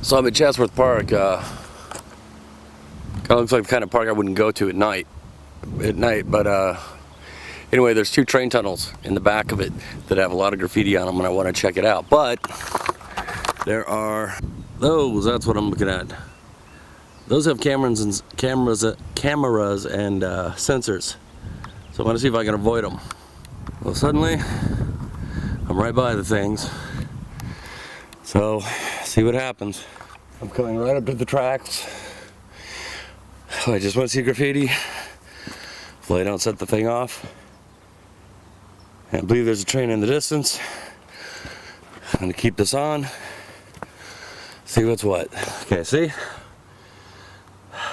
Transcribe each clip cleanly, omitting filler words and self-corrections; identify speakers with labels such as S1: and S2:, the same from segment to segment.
S1: So I'm at Chatsworth Park. Kind of looks like the kind of park I wouldn't go to at night. But anyway, there's two train tunnels in the back of it that have a lot of graffiti on them, and I want to check it out. But there are those. That's what I'm looking at. Those have cameras and sensors. So I want to see if I can avoid them. Well, suddenly I'm right by the things. So see what happens. I'm coming right up to the tracks. I just want to see graffiti. Hopefully I don't set the thing off. And I believe there's a train in the distance. I'm going to keep this on. See what's what. Okay, see? That's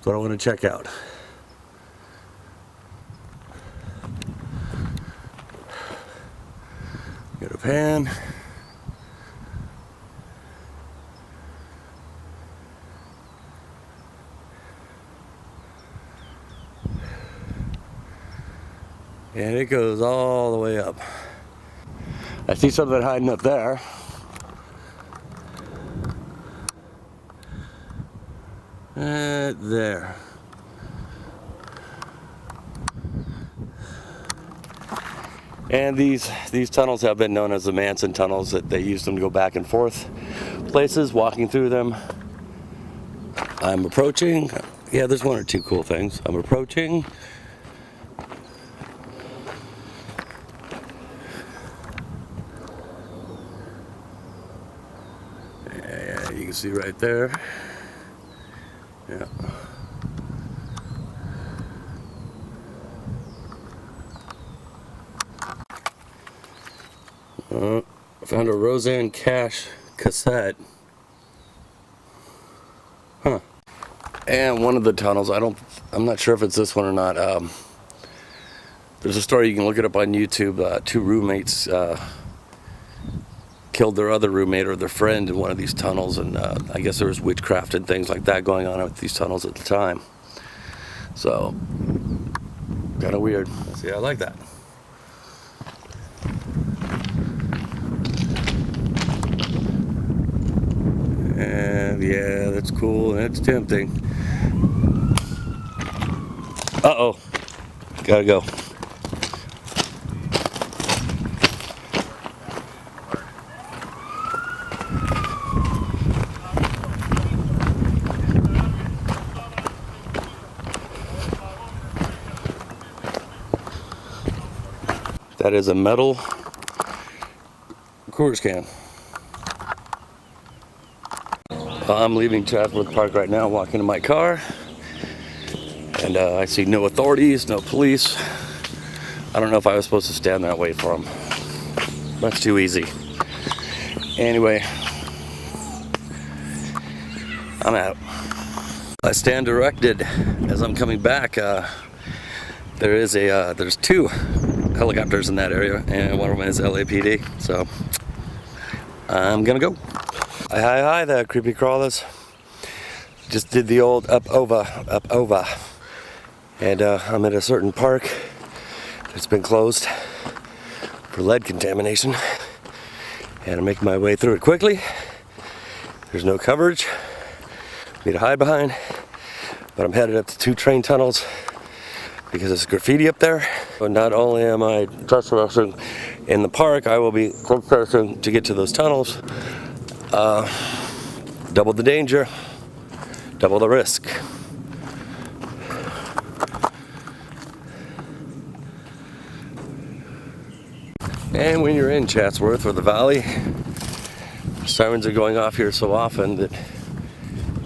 S1: what I want to check out. Get a pan. And it goes all the way up. I see something hiding up there. There. And these tunnels have been known as the Manson tunnels, that they used them to go back and forth places, walking through them. I'm approaching. Yeah, there's one or two cool things. I'm approaching. Yeah, you can see right there. Yeah. I found a Roseanne Cash cassette. Huh. And one of the tunnels, I'm not sure if it's this one or not. There's a story, you can look it up on YouTube. Two roommates killed their other roommate or their friend in one of these tunnels, and I guess there was witchcraft and things like that going on with these tunnels at the time. So, kind of weird. See, I like that. And yeah, that's cool, and that's tempting. Uh-oh. Gotta go. That is a metal Coors can. I'm leaving Chatsworth Park right now, walking to my car, and I see no authorities, no police. I don't know if I was supposed to stand there and wait for them. That's too easy. Anyway, I'm out. I stand directed as I'm coming back. There's two helicopters in that area, and one of them is LAPD. So I'm gonna go. Hi there, creepy crawlers. Just did the old up over, and I'm at a certain park that's been closed for lead contamination, and I'm making my way through it quickly. There's no coverage for me to hide behind, but I'm headed up to two train tunnels because there's graffiti up there. But not only am I trespassing in the park, I will be trespassing to get to those tunnels. Double the danger, double the risk. And when you're in Chatsworth or the Valley, sirens are going off here so often that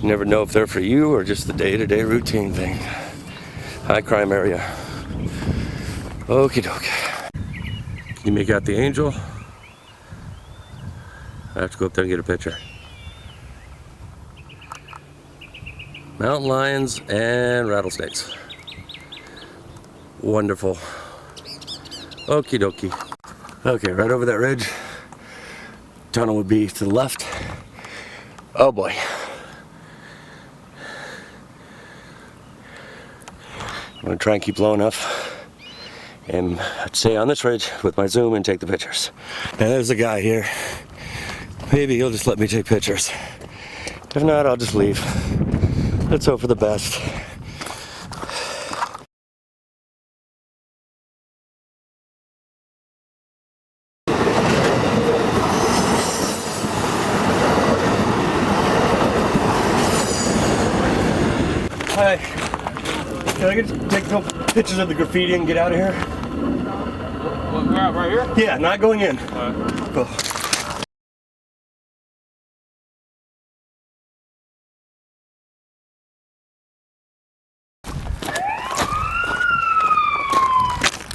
S1: you never know if they're for you or just the day-to-day routine thing. High crime area. Okie doke. Can you make out the angel? I have to go up there and get a picture. Mountain lions and rattlesnakes. Wonderful. Okie dokie. Okay, right over that ridge. Tunnel would be to the left. Oh boy. I'm gonna try and keep low enough and stay on this ridge with my zoom and take the pictures. And there's a guy here. Maybe he'll just let me take pictures. If not, I'll just leave. Let's hope for the best. Hi. Can I just take a couple pictures of the graffiti and get out of here?
S2: We're out right here?
S1: Yeah, not going in.
S2: Alright.
S1: Cool.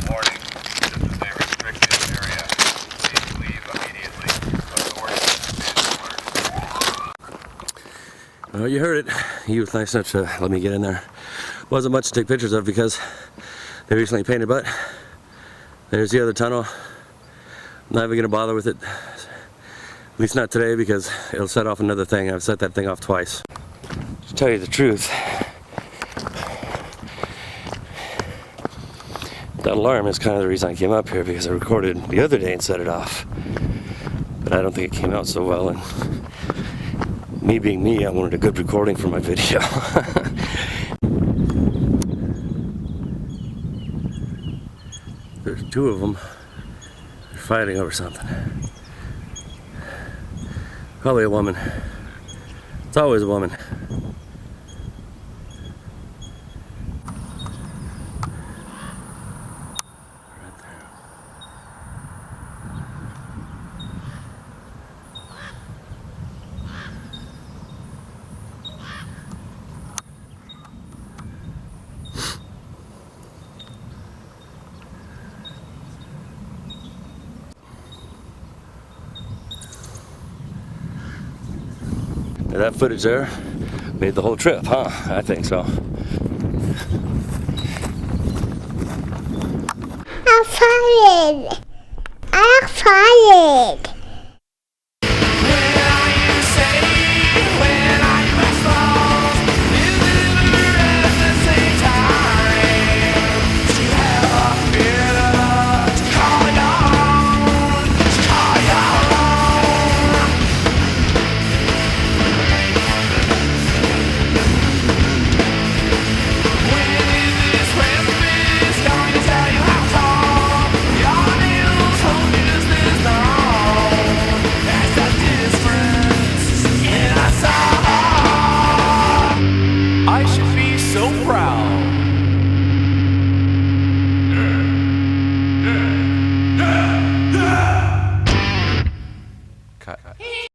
S3: Warning, this is a restricted area. Please leave immediately. Authorities have been
S1: Well, you heard it. He was nice enough to let me get in there. Wasn't much to take pictures of because they recently painted, but there's the other tunnel. I'm not even going to bother with it. At least not today because it'll set off another thing. I've set that thing off twice. To tell you the truth, that alarm is kind of the reason I came up here, because I recorded the other day and set it off. But I don't think it came out so well, and me being me, I wanted a good recording for my video. There's two of them. They're fighting over something. Probably a woman. It's always a woman. Right there. Now that footage there made the whole trip, huh? I think so.
S4: I'm fired. I'm fired.